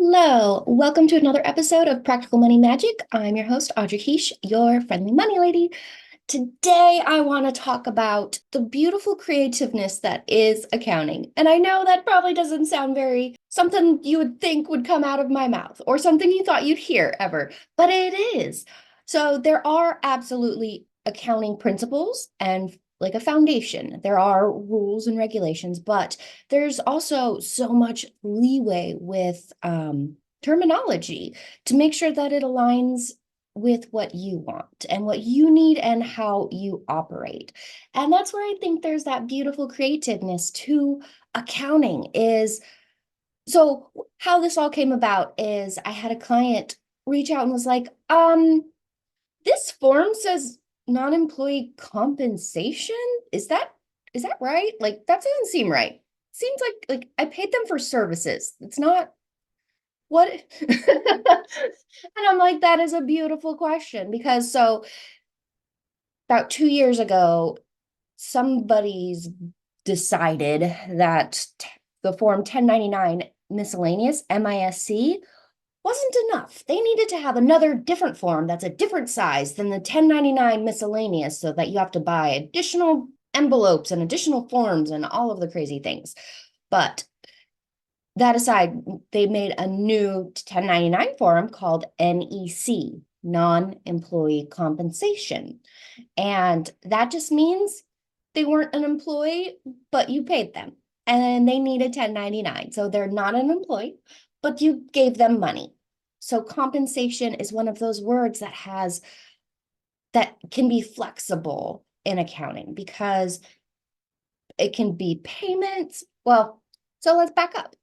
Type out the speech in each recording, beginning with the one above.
Hello, welcome to another episode of Practical Money Magic. I'm your host, Audrey Heish, your friendly money lady. Today, I want to talk about the beautiful creativeness that is accounting. And I know that probably doesn't sound very something you would think would come out of my mouth or something you thought you'd hear ever, but it is. So there are absolutely accounting principles and like a foundation. There are rules and regulations, but there's also so much leeway with terminology to make sure that it aligns with what you want and what you need and how you operate. And that's where I think there's that beautiful creativeness to accounting is. So how this all came about is I had a client reach out and was like, this form says non-employee compensation. Is that is that right? Like that doesn't seem right. Seems like I paid them for services. It's not what. And I'm like, that is a beautiful question because so about 2 years ago, somebody's decided that the form 1099 miscellaneous MISC wasn't enough. They needed to have another different form that's a different size than the 1099 miscellaneous so that you have to buy additional envelopes and additional forms and all of the crazy things. But that aside, they made a new 1099 form called NEC, non-employee compensation. And that just means they weren't an employee, but you paid them and they needed 1099. So they're not an employee, but you gave them money. So compensation is one of those words that can be flexible in accounting because it can be payments. Well, so let's back up.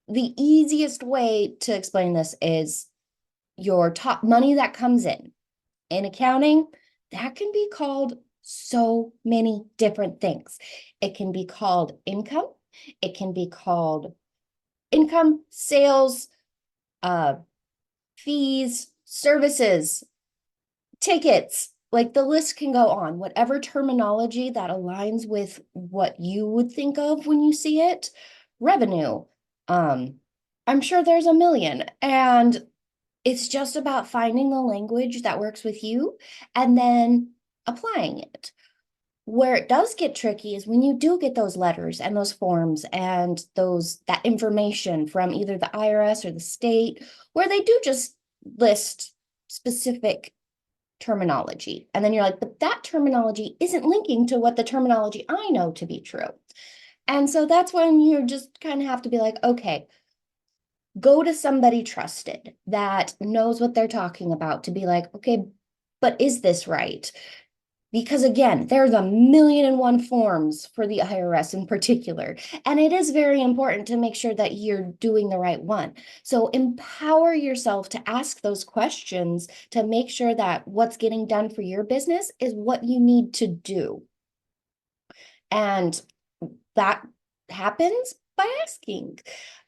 The easiest way to explain this is your top money that comes in accounting, that can be called so many different things. It can be called income. It can be called income, sales, uh, fees, services, tickets. Like the list can go on. Whatever terminology that aligns with what you would think of when you see it. Revenue. Um, I'm sure there's a million. And it's just about finding the language that works with you and then applying it. Where it does get tricky is when you do get those letters and those forms and that information from either the IRS or the state, where they do just list specific terminology. And then you're like, but that terminology isn't linking to what the terminology I know to be true. And so that's when you just kind of have to be like, okay, go to somebody trusted that knows what they're talking about to be like, okay, but is this right? Because again, there's a million and one forms for the IRS in particular. And it is very important to make sure that you're doing the right one. So empower yourself to ask those questions to make sure that what's getting done for your business is what you need to do. And that happens by asking.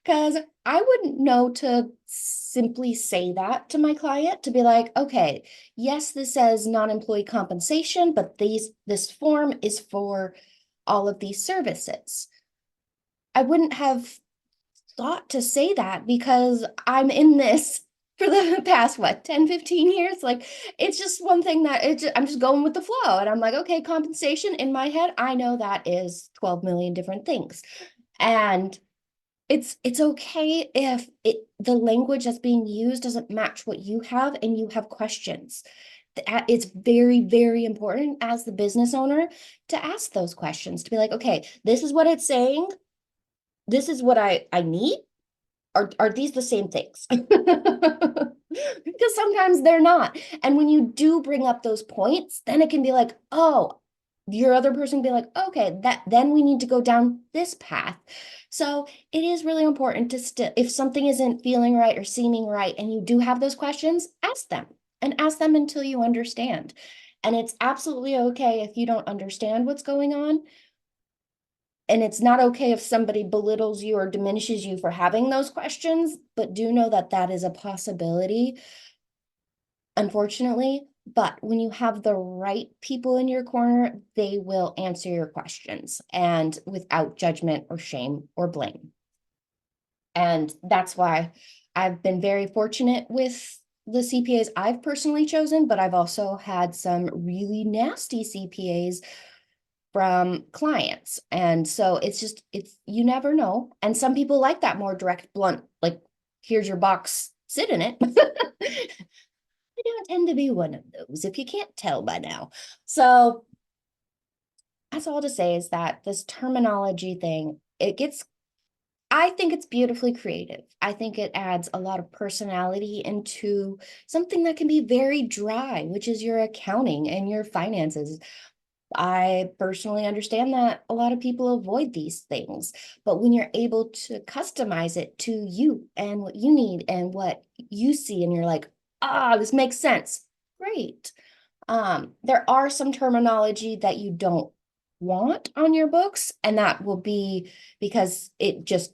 Because I wouldn't know to simply say that to my client to be like, okay, yes, this says non-employee compensation, but this form is for all of these services. I wouldn't have thought to say that because I'm in this for the past, what, 10, 15 years? Like, it's just one thing that I'm just going with the flow. And I'm like, okay, compensation in my head, I know that is 12 million different things. And it's okay if the language that's being used doesn't match what you have and you have questions. It's very, very important as the business owner to ask those questions, to be like, okay, this is what it's saying. This is what I need. Are these the same things? Because sometimes they're not. And when you do bring up those points, then it can be like, oh, your other person can be like, okay, that then we need to go down this path. So it is really important to still, if something isn't feeling right or seeming right, and you do have those questions, ask them and ask them until you understand. And it's absolutely okay if you don't understand what's going on. And it's not okay if somebody belittles you or diminishes you for having those questions, but do know that that is a possibility, unfortunately. But when you have the right people in your corner, they will answer your questions and without judgment or shame or blame. And that's why I've been very fortunate with the CPAs I've personally chosen, but I've also had some really nasty CPAs from clients. And so you never know. And some people like that more direct, blunt, like, here's your box, sit in it. I don't tend to be one of those, if you can't tell by now. So that's all to say is that this terminology thing, I think it's beautifully creative. I think it adds a lot of personality into something that can be very dry, which is your accounting and your finances. I personally understand that a lot of people avoid these things, but when you're able to customize it to you and what you need and what you see, and you're like, this makes sense. Great. There are some terminology that you don't want on your books, and that will be because it just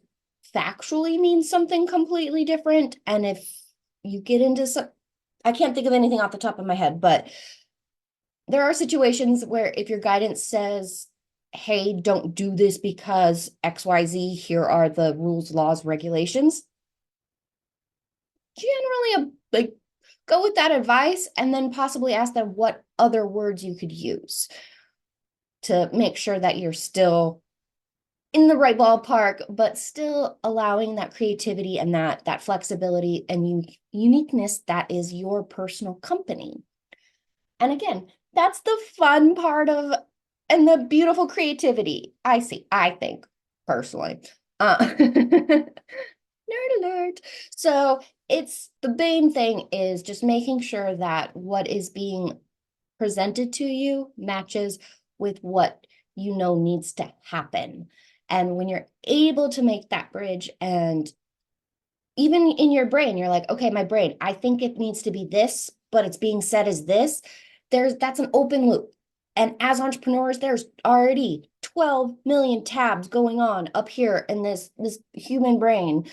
factually means something completely different. And if you get into some, I can't think of anything off the top of my head, but there are situations where if your guidance says, hey, don't do this because XYZ, here are the rules, laws, regulations, generally like go with that advice and then possibly ask them what other words you could use to make sure that you're still in the right ballpark, but still allowing that creativity and that flexibility and uniqueness that is your personal company. And again, that's the fun part of and the beautiful creativity. I think personally. Nerd alert. So it's the main thing is just making sure that what is being presented to you matches with what you know needs to happen. And when you're able to make that bridge, and even in your brain, you're like, okay, my brain, I think it needs to be this, but it's being said as this. That's an open loop. And as entrepreneurs, there's already 12 million tabs going on up here in this human brain.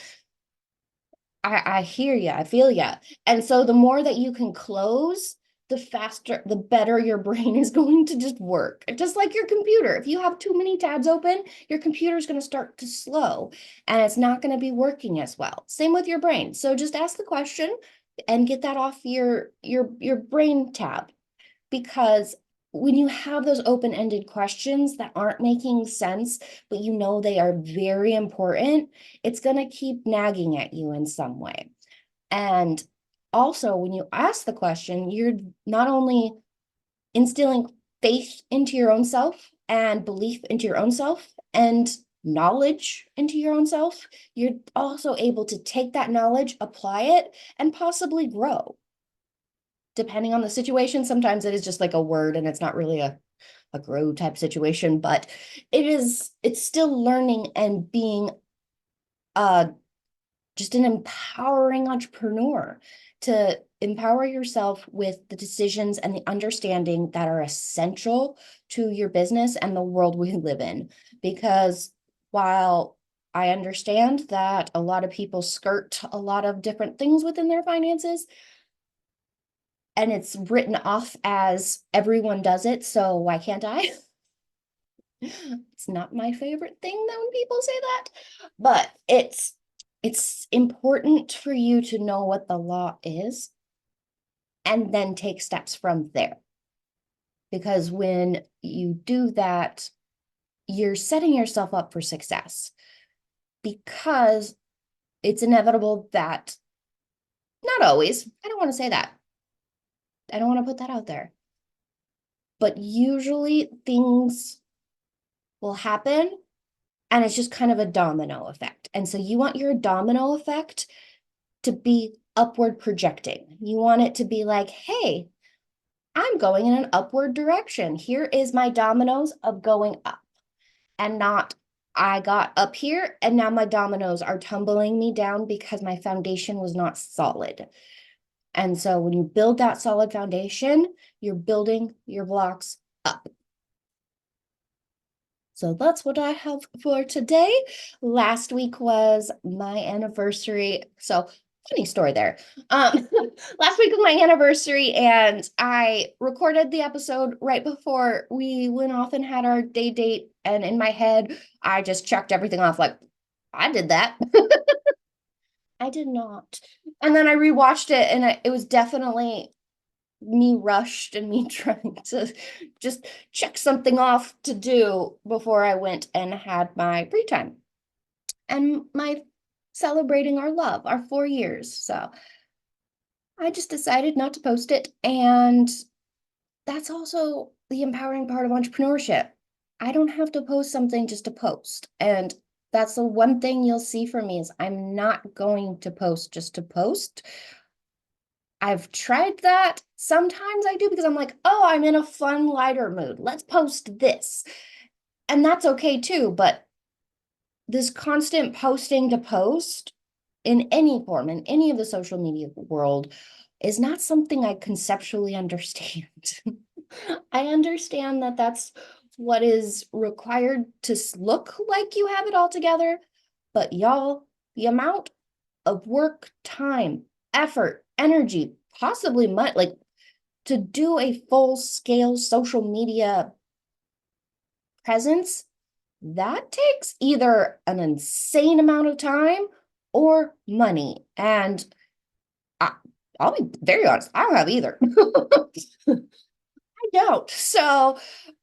I hear you, I feel you. And so the more that you can close, the faster, the better your brain is going to just work. Just like your computer. If you have too many tabs open, your computer is going to start to slow and it's not going to be working as well. Same with your brain. So just ask the question and get that off your brain tab, because when you have those open-ended questions that aren't making sense, but you know they are very important, it's going to keep nagging at you in some way. And also, when you ask the question, you're not only instilling faith into your own self and belief into your own self and knowledge into your own self, you're also able to take that knowledge, apply it, and possibly grow. Depending on the situation, sometimes it is just like a word and it's not really a grow type situation, but it's still learning and being uh just an empowering entrepreneur, to empower yourself with the decisions and the understanding that are essential to your business and the world we live in. Because while I understand that a lot of people skirt a lot of different things within their finances, and it's written off as everyone does it, so why can't I? It's not my favorite thing that when people say that, but it's important for you to know what the law is and then take steps from there. Because when you do that, you're setting yourself up for success, because it's inevitable that, not always, I don't want to say that. I don't want to put that out there. But usually things will happen and it's just kind of a domino effect. And so you want your domino effect to be upward projecting. You want it to be like, hey, I'm going in an upward direction. Here is my dominoes of going up, and not I got up here and now my dominoes are tumbling me down because my foundation was not solid. And so when you build that solid foundation, you're building your blocks up. So that's what I have for today. Last week was my anniversary. So funny story there. Last week was my anniversary and I recorded the episode right before we went off and had our day date. And in my head, I just checked everything off like, I did that. I did not. And then I rewatched it, and it was definitely me rushed and me trying to just check something off to do before I went and had my free time and my celebrating our love, our 4 years. So I just decided not to post it. And that's also the empowering part of entrepreneurship. I don't have to post something just to post. And that's the one thing you'll see from me is I'm not going to post just to post. I've tried that. Sometimes I do because I'm like, oh, I'm in a fun, lighter mood. Let's post this. And that's okay too. But this constant posting to post in any form, in any of the social media world, is not something I conceptually understand. I understand that that's what is required to look like you have it all together. But y'all, the amount of work, time, effort, energy, possibly money, like to do a full scale social media presence, that takes either an insane amount of time or money. And I, I'll be very honest, I don't have either. I don't. So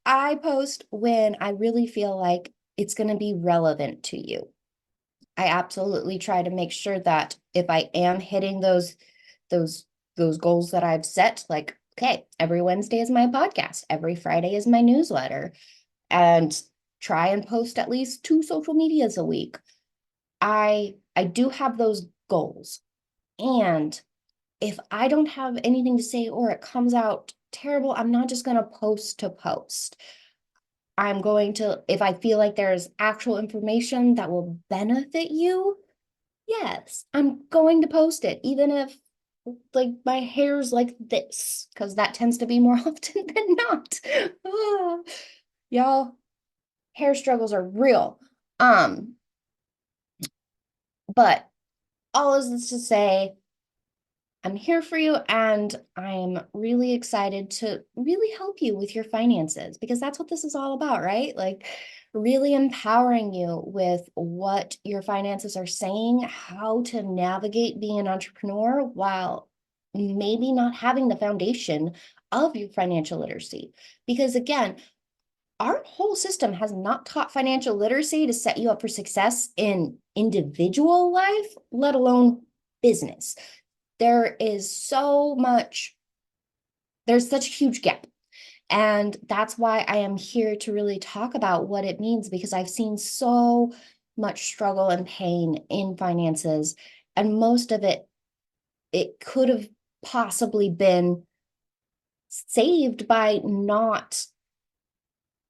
I post when I really feel like it's going to be relevant to you. I absolutely try to make sure that if I am hitting those those goals that I've set, like, okay, every Wednesday is my podcast, every Friday is my newsletter, and try and post at least 2 social medias a week. I do have those goals. And if I don't have anything to say or it comes out terrible, I'm not just going to post to post. I'm going to, if I feel like there's actual information that will benefit you, yes, I'm going to post it, even if like my hair's like this, because that tends to be more often than not. Ah, y'all, hair struggles are real. Um, but all is this to say, I'm here for you, and I'm really excited to really help you with your finances because that's what this is all about, right? Like, really empowering you with what your finances are saying, how to navigate being an entrepreneur while maybe not having the foundation of your financial literacy. Because again, our whole system has not taught financial literacy to set you up for success in individual life, let alone business. There is so much, there's such a huge gap. And that's why I am here to really talk about what it means because I've seen so much struggle and pain in finances. And most of it, it could have possibly been saved by not,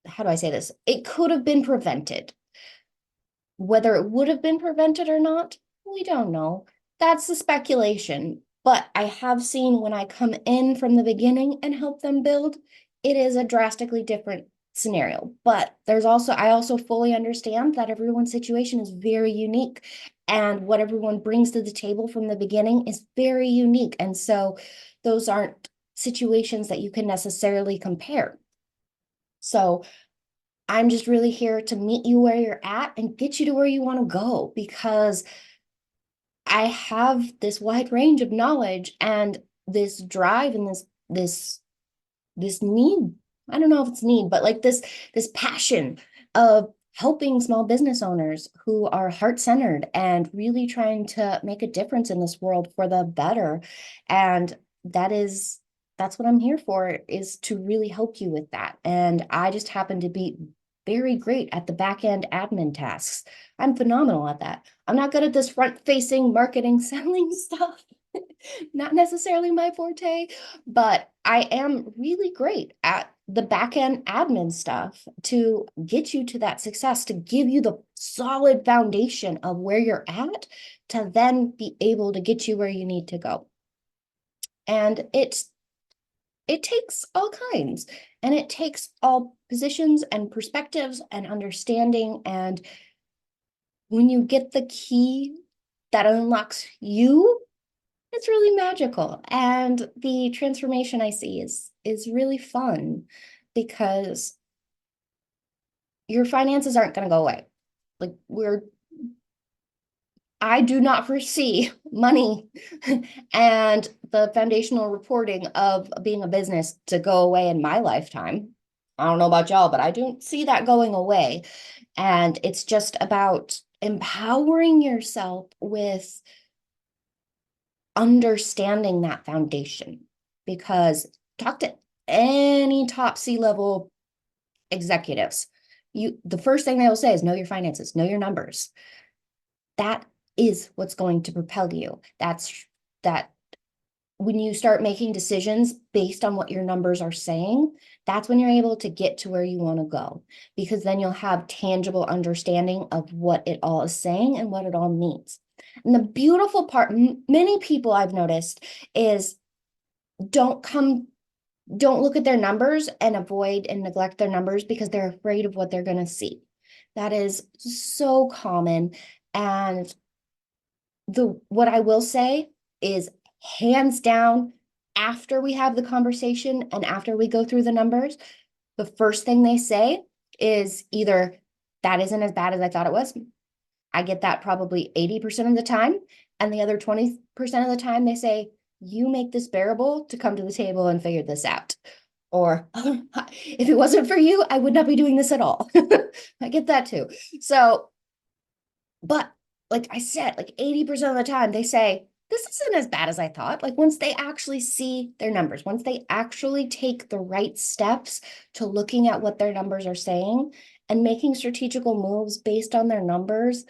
how do I say this? It could have been prevented. Whether it would have been prevented or not, we don't know. That's the speculation. But I have seen when I come in from the beginning and help them build, it is a drastically different scenario. But I also fully understand that everyone's situation is very unique. And what everyone brings to the table from the beginning is very unique. And so those aren't situations that you can necessarily compare. So I'm just really here to meet you where you're at and get you to where you want to go because I have this wide range of knowledge and this drive and this need. I don't know if it's need, but like this passion of helping small business owners who are heart-centered and really trying to make a difference in this world for the better. And that's what I'm here for, is to really help you with that. And I just happen to be very great at the back end admin tasks. I'm phenomenal at that. I'm not good at this front-facing marketing selling stuff. Not necessarily my forte, but I am really great at the back end admin stuff to get you to that success, to give you the solid foundation of where you're at, to then be able to get you where you need to go. And it takes all kinds, and it takes all positions and perspectives and understanding. And when you get the key that unlocks you, it's really magical. And the transformation I see is really fun because your finances aren't going to go away. Like I do not foresee money and the foundational reporting of being a business to go away in my lifetime. I don't know about y'all, but I don't see that going away. And it's just about empowering yourself with understanding that foundation. Because talk to any top C-level executives. The first thing they will say is know your finances, know your numbers. That is what's going to propel you. That when you start making decisions based on what your numbers are saying, that's when you're able to get to where you want to go, because then you'll have tangible understanding of what it all is saying and what it all means. And the beautiful part, many people I've noticed, is don't look at their numbers and avoid and neglect their numbers because they're afraid of what they're going to see. That is so common. And what I will say is, hands down, after we have the conversation and after we go through the numbers, the first thing they say is either that isn't as bad as I thought it was. I get that probably 80% of the time. And the other 20% of the time they say, you make this bearable to come to the table and figure this out. Or if it wasn't for you, I would not be doing this at all. I get that too. So, but like I said, like 80% of the time they say, this isn't as bad as I thought. Like once they actually see their numbers, once they actually take the right steps to looking at what their numbers are saying and making strategical moves based on their numbers,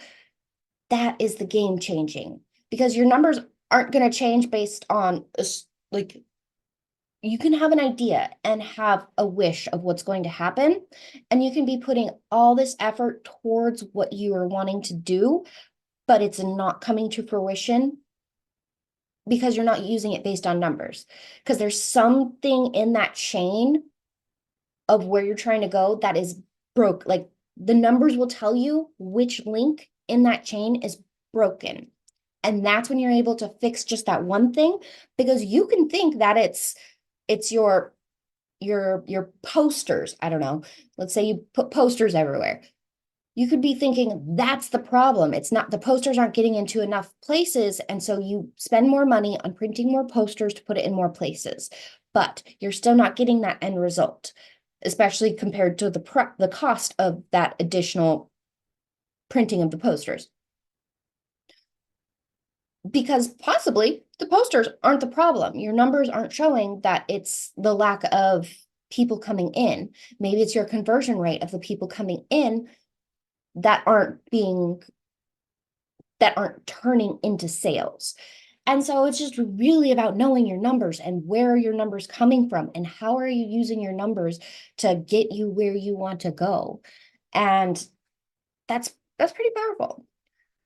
that is the game changing, because your numbers aren't going to change based on like, you can have an idea and have a wish of what's going to happen, and you can be putting all this effort towards what you are wanting to do, but it's not coming to fruition because you're not using it based on numbers. Because there's something in that chain of where you're trying to go that is broke. Like the numbers will tell you which link in that chain is broken. And that's when you're able to fix just that one thing, because you can think that it's your posters. I don't know. Let's say you put posters everywhere. You could be thinking that's the problem. It's not, the posters aren't getting into enough places. And so you spend more money on printing more posters to put it in more places, but you're still not getting that end result, especially compared to the cost of that additional printing of the posters. Because possibly the posters aren't the problem. Your numbers aren't showing that it's the lack of people coming in. Maybe it's your conversion rate of the people coming in that aren't turning into sales. And so it's just really about knowing your numbers and where are your numbers coming from and how are you using your numbers to get you where you want to go. And that's pretty powerful.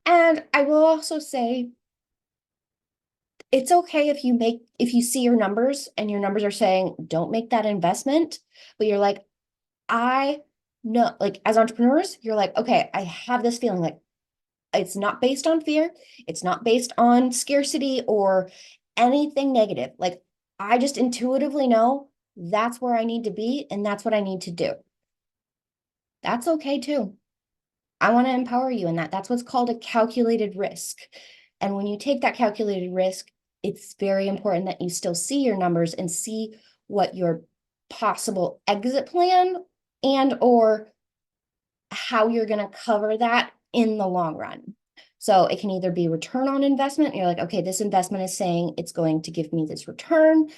And I will also say, it's okay if you see your numbers and your numbers are saying don't make that investment, but you're like, I know, like as entrepreneurs, you're like, okay, I have this feeling, like it's not based on fear. It's not based on scarcity or anything negative. Like I just intuitively know that's where I need to be and that's what I need to do. That's okay too. I want to empower you in that. That's what's called a calculated risk. And when you take that calculated risk, it's very important that you still see your numbers and see what your possible exit plan and or how you're going to cover that in the long run. So it can either be return on investment. You're like, okay, this investment is saying it's going to give me this return.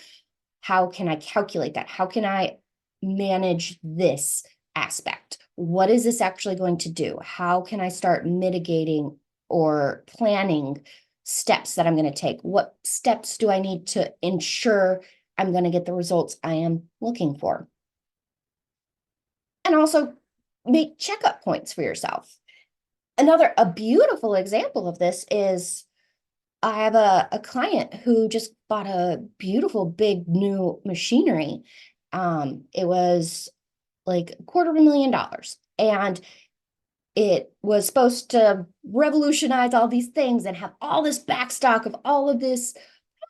How can I calculate that? How can I manage this aspect? What is this actually going to do? How can I start mitigating or planning steps that I'm going to take? What steps do I need to ensure I'm going to get the results I am looking for? And also make checkup points for yourself. A beautiful example of this is, I have a client who just bought a beautiful big new machinery. It was like $250,000, and it was supposed to revolutionize all these things and have all this backstock of all of this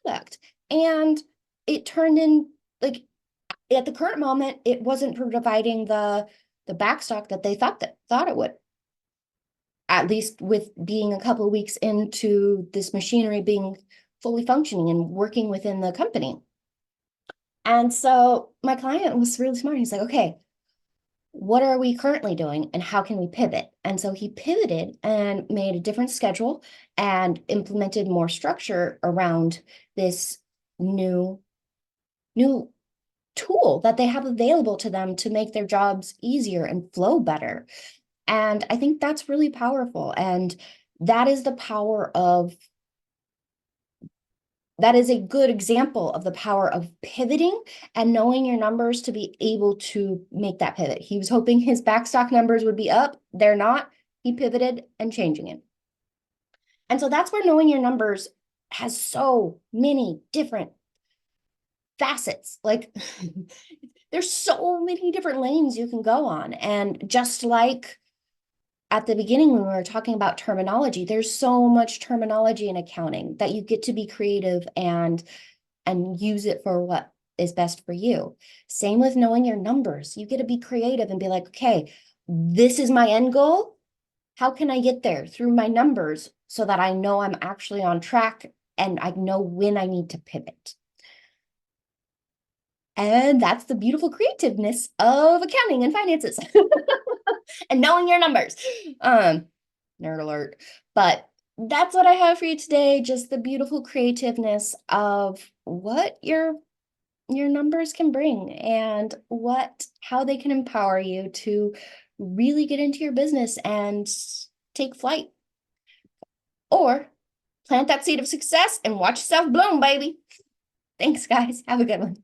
product. And it turned in, like, at the current moment, it wasn't providing the backstock that they thought it would. at least with being a couple of weeks into this machinery being fully functioning and working within the company. And so my client was really smart. He's like, okay, what are we currently doing and how can we pivot? And so he pivoted and made a different schedule and implemented more structure around this new new tool that they have available to them to make their jobs easier and flow better. And I think that's really powerful. And that is the power of that is a good example of the power of pivoting and knowing your numbers to be able to make that pivot. He was hoping his backstock numbers would be up. They're not. He pivoted and changing it. And so that's where knowing your numbers has so many different facets. Like there's so many different lanes you can go on. And just like at the beginning when we were talking about terminology, there's so much terminology in accounting that you get to be creative and use it for what is best for you. Same with knowing your numbers. You get to be creative and be like, okay, this is my end goal. How can I get there through my numbers so that I know I'm actually on track and I know when I need to pivot? And that's the beautiful creativeness of accounting and finances and knowing your numbers. Nerd alert. But that's what I have for you today. Just the beautiful creativeness of what your numbers can bring and how they can empower you to really get into your business and take flight. Or plant that seed of success and watch yourself bloom, baby. Thanks, guys. Have a good one.